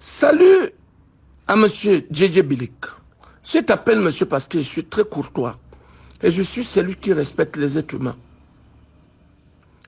Salut à monsieur JJ Bilik. Je t'appelle monsieur parce que je suis très courtois et je suis celui qui respecte les êtres humains.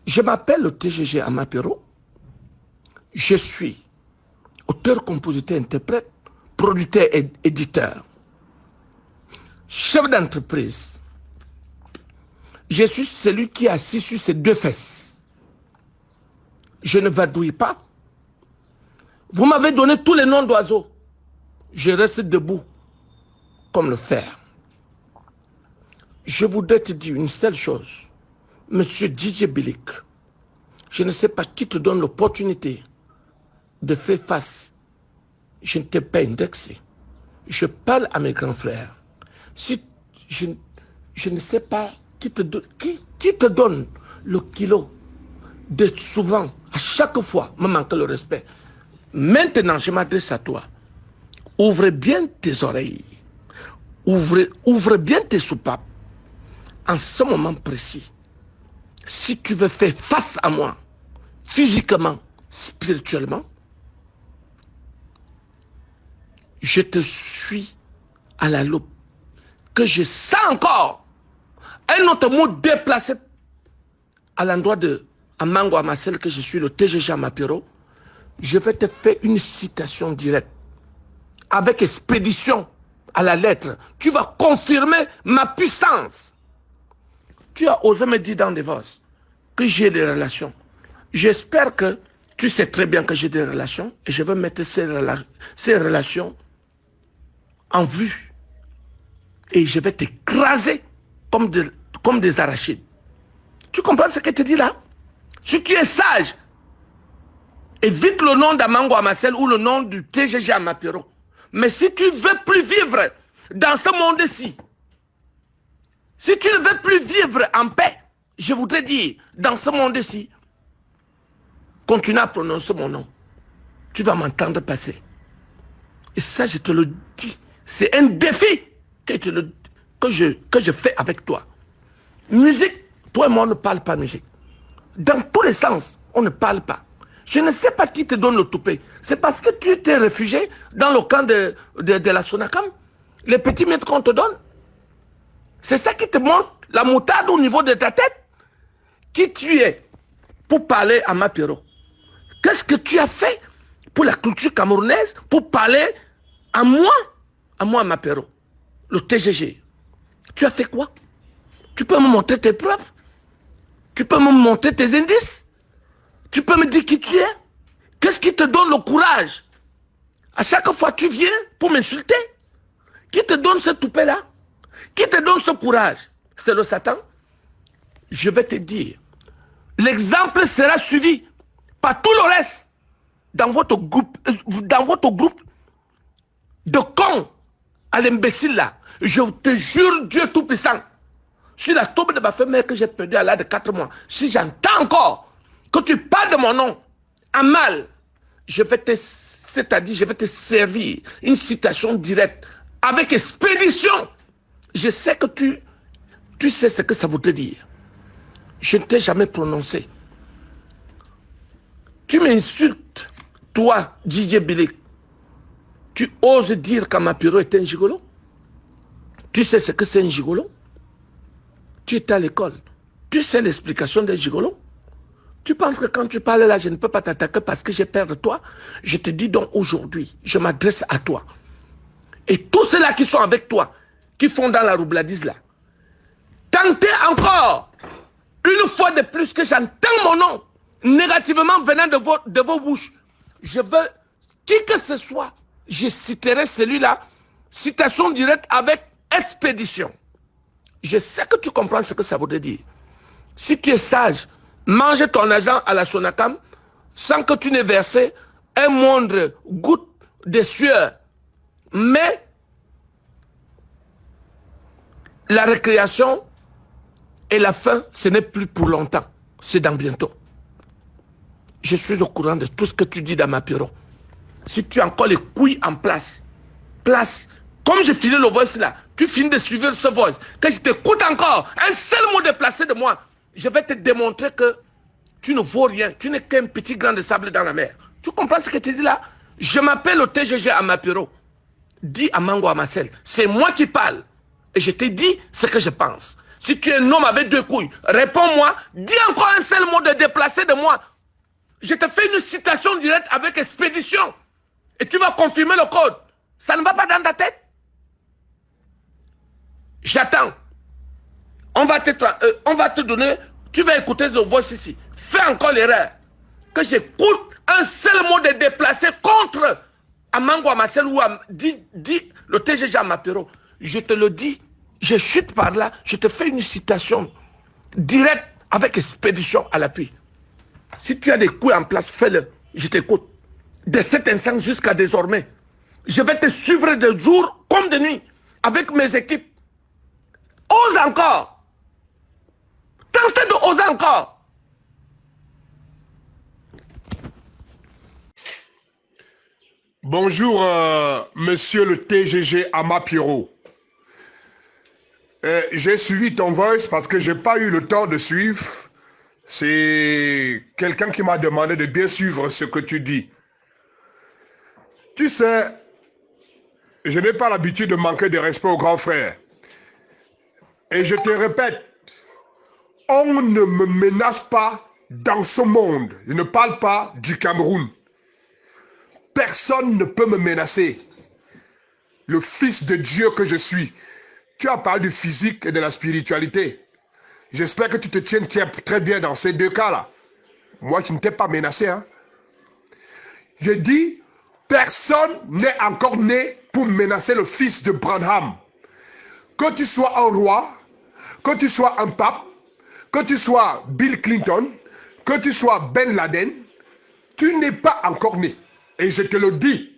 Je m'appelle le TGG Amapero. Je suis auteur, compositeur, interprète, producteur et éditeur. Chef d'entreprise. Je suis celui qui est assis sur ses deux fesses. Je ne vadouille pas. Vous m'avez donné tous les noms d'oiseaux. Je reste debout comme le fer. Je voudrais te dire une seule chose. Monsieur DJ Bilik, je ne sais pas qui te donne l'opportunité de faire face. Je ne t'ai pas indexé. Je parle à mes grands frères. Si je ne sais pas qui te donne le kilo de souvent, à chaque fois, me manque le respect. Maintenant, je m'adresse à toi. Ouvre bien tes oreilles. Ouvre bien tes soupapes. En ce moment précis, si tu veux faire face à moi, physiquement, spirituellement, je te suis à la loupe. Que je sens encore un autre mot déplacé à l'endroit de Amango Amasel, que je suis le TGG Amapero. Je vais te faire une citation directe, avec expédition à la lettre. Tu vas confirmer ma puissance. Tu as osé me dire dans des voix que j'ai des relations. J'espère que tu sais très bien que j'ai des relations et je vais mettre ces relations en vue. Et je vais t'écraser comme des arachides. Tu comprends ce que je te dis là? Si tu es sage, évite le nom d'Amango Amasel ou le nom du TGG Amapero. Mais si tu ne veux plus vivre dans ce monde-ci, si tu ne veux plus vivre en paix, je voudrais dire, dans ce monde-ci, continue à prononcer mon nom. Tu vas m'entendre passer. Et ça, je te le dis, c'est un défi que je fais avec toi. Musique, toi et moi, on ne parle pas musique. Dans tous les sens, on ne parle pas. Je ne sais pas qui te donne le toupet. C'est parce que tu t'es réfugié dans le camp de la Sonacam. Les petits mètres qu'on te donne. C'est ça qui te montre la moutarde au niveau de ta tête. Qui tu es pour parler à Mapero? Qu'est-ce que tu as fait pour la culture camerounaise pour parler à moi Mapero, le TGG? Tu as fait quoi? Tu peux me montrer tes preuves? Tu peux me montrer tes indices? Tu peux me dire qui tu es? Qu'est-ce qui te donne le courage? À chaque fois tu viens pour m'insulter? Qui te donne ce toupet-là? Qui te donne ce courage? C'est le Satan? Je vais te dire, l'exemple sera suivi par tout le reste dans votre groupe de cons à l'imbécile là. Je te jure, Dieu Tout-Puissant, sur la tombe de ma femme que j'ai perdue à l'âge de 4 mois, si j'entends encore que tu parles de mon nom en mal, je vais te servir une citation directe avec expédition. Je sais que tu sais ce que ça voudrait dire. Je ne t'ai jamais prononcé. Tu m'insultes, toi, DJ Bilik. Tu oses dire qu'Amapero est un gigolo? Tu sais ce que c'est un gigolo? Tu étais à l'école. Tu sais l'explication d'un gigolo? Tu penses que quand tu parles là, je ne peux pas t'attaquer parce que j'ai peur de toi? Je te dis donc aujourd'hui, je m'adresse à toi. Et tous ceux-là qui sont avec toi, qui font dans la roubladise là, tentez encore, une fois de plus que j'entends mon nom, négativement venant de vos bouches. Je veux, qui que ce soit, je citerai celui-là, citation directe avec expédition. Je sais que tu comprends ce que ça veut dire. Si tu es sage, mange ton argent à la Sonacam sans que tu n'aies versé un moindre goutte de sueur. Mais la récréation et la fin, ce n'est plus pour longtemps. C'est dans bientôt. Je suis au courant de tout ce que tu dis dans ma bureau. Si tu as encore les couilles en place, comme je filais le voice là, tu finis de suivre ce voice, que je t'écoute encore, un seul mot déplacé de moi, je vais te démontrer que tu ne vaux rien, tu n'es qu'un petit grain de sable dans la mer. Tu comprends ce que tu dis là? Je m'appelle au TGG Amapiro. Dis à Mango Marcel, c'est moi qui parle. Et je t'ai dit ce que je pense. Si tu es un homme avec deux couilles, réponds-moi. Dis encore un seul mot de déplacé de moi. Je te fais une citation directe avec expédition. Et tu vas confirmer le code. Ça ne va pas dans ta tête? J'attends. On va te donner, tu vas écouter The Voice ici. Fais encore l'erreur. Que j'écoute un seul mot de déplacé contre Amango Marcel ou dit le TGG Amapiro. Je te le dis, je chute par là, je te fais une citation directe avec expédition à l'appui. Si tu as des couilles en place, fais-le. Je t'écoute. De cet instant jusqu'à désormais, je vais te suivre de jour comme de nuit avec mes équipes. Ose encore. Tentez de oser encore. Bonjour, monsieur le TGG Amapiro. J'ai suivi ton voice parce que je n'ai pas eu le temps de suivre. C'est quelqu'un qui m'a demandé de bien suivre ce que tu dis. Tu sais, je n'ai pas l'habitude de manquer de respect aux grands frères. Et je te répète, on ne me menace pas dans ce monde. Je ne parle pas du Cameroun. Personne ne peut me menacer. Le fils de Dieu que je suis. Tu as parlé du physique et de la spiritualité. J'espère que tu te tiens très bien dans ces deux cas-là. Moi, je ne t'ai pas menacé. Hein? Je dis, personne n'est encore né pour menacer le fils de Branham. Que tu sois un roi, que tu sois un pape, que tu sois Bill Clinton, que tu sois Ben Laden, tu n'es pas encore né. Et je te le dis,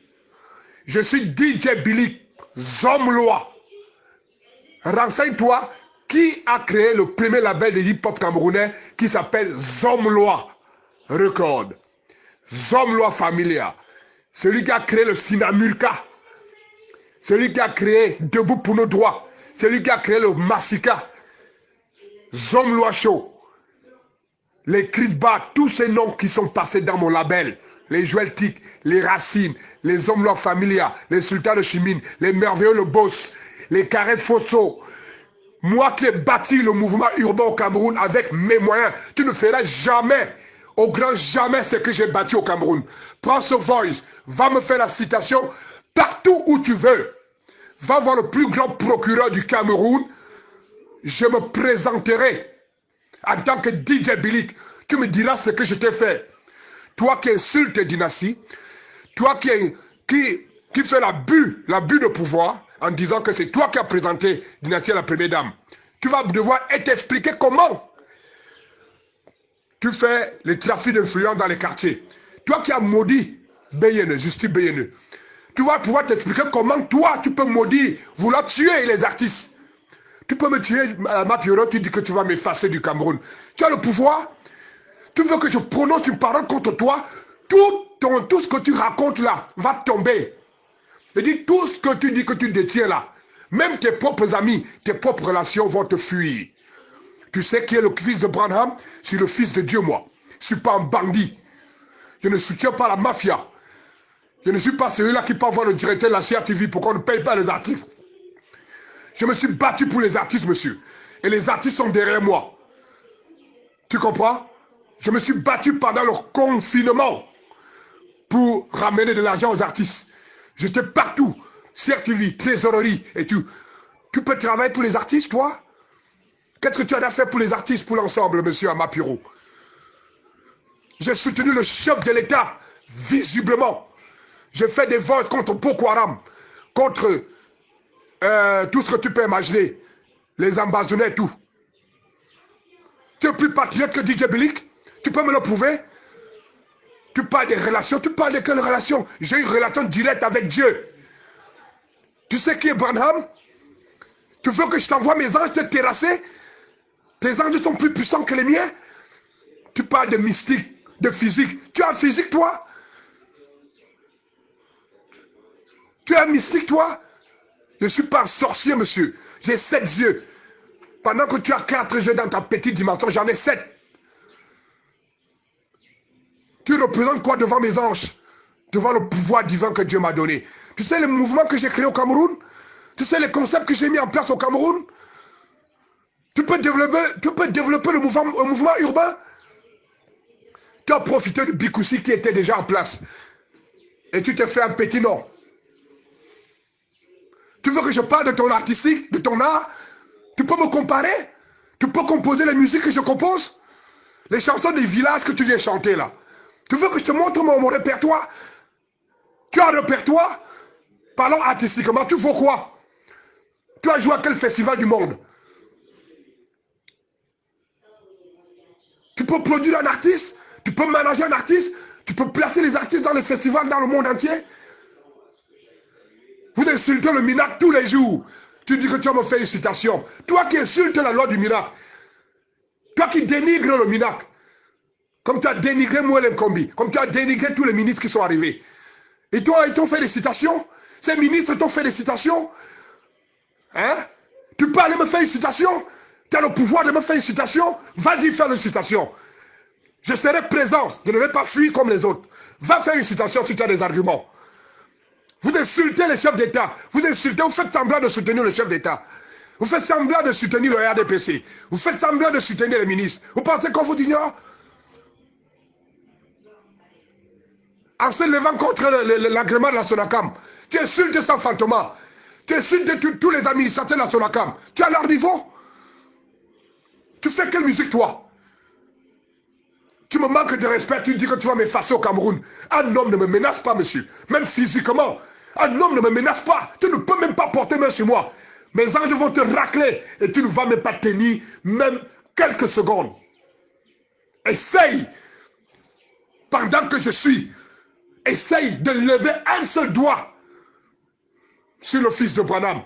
je suis DJ Billy, Zom-Loi. Renseigne-toi qui a créé le premier label de hip-hop camerounais qui s'appelle Zom-Loi Record. Zom-Loi Familia. Celui qui a créé le Sinamulka. Celui qui a créé Debout pour nos droits. Celui qui a créé le Massika. Zom-Loi Show. Les Kridba, tous ces noms qui sont passés dans mon label. Les Joël Tic, les Racines, les Zom-Loi Familia, les Sultans de Chimine, les Merveilleux le Boss, les Carrés de Fosso. Moi qui ai bâti le mouvement urbain au Cameroun avec mes moyens, tu ne feras jamais, au grand jamais, ce que j'ai bâti au Cameroun. Prends ce voice, va me faire la citation partout où tu veux. Va voir le plus grand procureur du Cameroun. Je me présenterai en tant que DJ Billy. Tu me diras ce que je t'ai fait. Toi qui insultes Dynastie, toi qui fais l'abus de pouvoir, en disant que c'est toi qui as présenté Dynastie à la première dame. Tu vas devoir t'expliquer comment tu fais le trafic d'influence dans les quartiers. Toi qui as maudit Beyene, Justice Beyene. Tu vas pouvoir t'expliquer comment toi tu peux maudire, vouloir tuer les artistes. Tu peux me tuer, Mapiro, tu dis que tu vas m'effacer du Cameroun. Tu as le pouvoir. Tu veux que je prononce une parole contre toi. Tout ce que tu racontes là va tomber. Je dis, tout ce que tu dis que tu détiens là, même tes propres amis, tes propres relations vont te fuir. Tu sais qui est le fils de Branham? Je suis le fils de Dieu, moi. Je ne suis pas un bandit. Je ne soutiens pas la mafia. Je ne suis pas celui-là qui peut avoir le directeur de la CRTV pour qu'on ne paye pas les artistes. Je me suis battu pour les artistes, monsieur. Et les artistes sont derrière moi. Tu comprends? Je me suis battu pendant le confinement pour ramener de l'argent aux artistes. J'étais partout, CRTV, trésorerie et tout. Tu peux travailler pour les artistes, toi? Qu'est-ce que tu as à faire pour les artistes, pour l'ensemble, monsieur Amapiro? J'ai soutenu le chef de l'État, visiblement. J'ai fait des votes contre Boko Haram, contre tout ce que tu peux imaginer, les ambassadeurs et tout. Tu es plus patriote que DJ Bilik? Tu peux me le prouver? Tu parles des relations, tu parles de quelles relations? J'ai une relation directe avec Dieu. Tu sais qui est Branham? Tu veux que je t'envoie mes anges te terrasser? Tes anges sont plus puissants que les miens? Tu parles de mystique, de physique. Tu as un physique, toi? Tu es un mystique, toi? Je ne suis pas un sorcier, monsieur. J'ai 7 yeux. Pendant que tu as 4 yeux dans ta petite dimension, j'en ai 7. Tu représentes quoi devant mes anges? devant le pouvoir divin que Dieu m'a donné. Tu sais les mouvements que j'ai créés au Cameroun? Tu sais les concepts que j'ai mis en place au Cameroun? Tu peux développer le mouvement urbain? Tu as profité de Bikoussi qui était déjà en place. Et tu t'es fait un petit nom. Tu veux que je parle de ton artistique, de ton art? Tu peux me comparer? Tu peux composer les musiques que je compose? Les chansons des villages que tu viens chanter là. Tu veux que je te montre mon répertoire? Tu as un répertoire? Parlons artistiquement, tu vaux quoi? Tu as joué à quel festival du monde? Tu peux produire un artiste? Tu peux manager un artiste? Tu peux placer les artistes dans les festivals dans le monde entier? Vous insultez le miracle tous les jours. Tu dis que tu vas me faire une citation. Toi qui insultes la loi du miracle. Toi qui dénigres le miracle. Comme tu as dénigré Moël Nkombi. Comme tu as dénigré tous les ministres qui sont arrivés. Et toi, ils t'ont fait des citations? Ces ministres t'ont fait des citations? Hein? Tu peux aller me faire une citation? Tu as le pouvoir de me faire une citation? Vas-y, fais une citation. Je serai présent. Je ne vais pas fuir comme les autres. Va faire une citation si tu as des arguments. Vous insultez les chefs d'État. Vous insultez, vous faites semblant de soutenir le chef d'État. Vous faites semblant de soutenir le RDPC. Vous faites semblant de soutenir les ministres. Vous pensez qu'on vous ignore? En se levant contre l'agrément de la Sonacam, tu insultes sans fantôme. Tu insultes tous les administrateurs de la Sonacam. Tu es à leur niveau? Tu fais quelle musique toi? Tu me manques de respect, tu dis que tu vas m'effacer au Cameroun. Un homme ne me menace pas, monsieur. Même physiquement. Un homme ne me menace pas. Tu ne peux même pas porter main sur moi. Mes anges vont te racler et tu ne vas même pas tenir même quelques secondes. Essaye, pendant que je suis, essaye de lever un seul doigt sur le fils de Branham.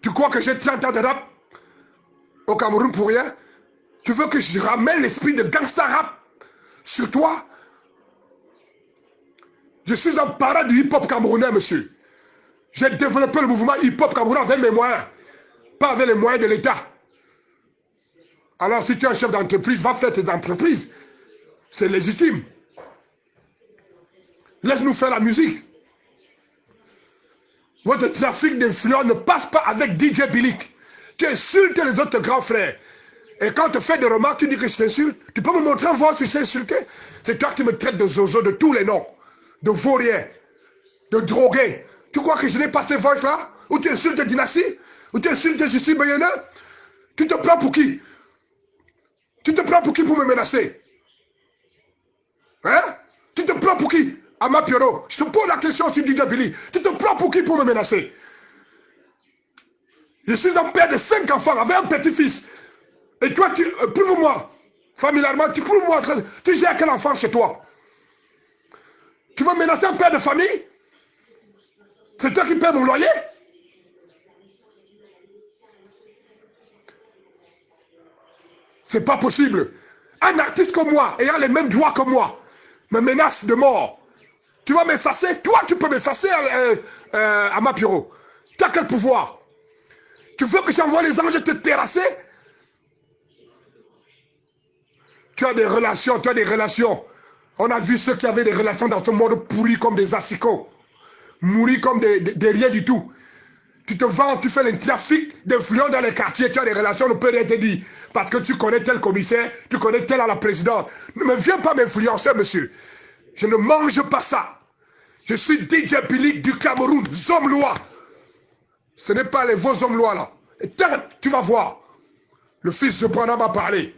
Tu crois que j'ai 30 ans de rap au Cameroun pour rien? Tu veux que je ramène l'esprit de gangsta rap sur toi? Je suis un parent du hip-hop camerounais, monsieur. J'ai développé le mouvement hip-hop camerounais avec mes moyens, pas avec les moyens de l'État. Alors si tu es un chef d'entreprise, va faire tes entreprises. C'est légitime. Laisse-nous faire la musique. Votre trafic d'influence ne passe pas avec DJ Bilik. Tu insultes les autres grands frères. Et quand tu fais des remarques, tu dis que je t'insulte. Tu peux me montrer un voix si je t'ai insulté? C'est toi qui me traites de zozo, de tous les noms. De vaurien, de drogué. Tu crois que je n'ai pas ces voix-là? Ou tu insultes Dynastie? Ou tu insultes Justice Bayona? Tu te prends pour qui? Tu te prends pour qui pour me menacer? Hein? Tu te prends pour qui? Ama Piero, je te pose la question sur DJ Billy. Tu te prends pour qui pour me menacer? Je suis un père de 5 enfants avec un petit-fils. Et toi, prouve-moi, familiairement, tu prouves-moi, tu gères quel enfant chez toi? Tu veux menacer un père de famille? C'est toi qui paies mon loyer? C'est pas possible. Un artiste comme moi, ayant les mêmes droits que moi, me menace de mort. Tu vas m'effacer? Toi, tu peux m'effacer à ma bureau. Tu as quel pouvoir? Tu veux que j'envoie les anges te terrasser? Tu as des relations, tu as des relations. On a vu ceux qui avaient des relations dans ce monde pourris comme des assicots. Mourir comme des rien du tout. Tu te vends, tu fais le trafic d'influence dans les quartiers, tu as des relations, on ne peut rien te dire. Parce que tu connais tel commissaire, tu connais tel à la présidente. Ne me viens pas m'influencer, monsieur. Je ne mange pas ça. Je suis DJ Bilik du Cameroun, Zomlois. Ce n'est pas les vos Zomlois là. Et tu vas voir. Le fils de Branham a parlé.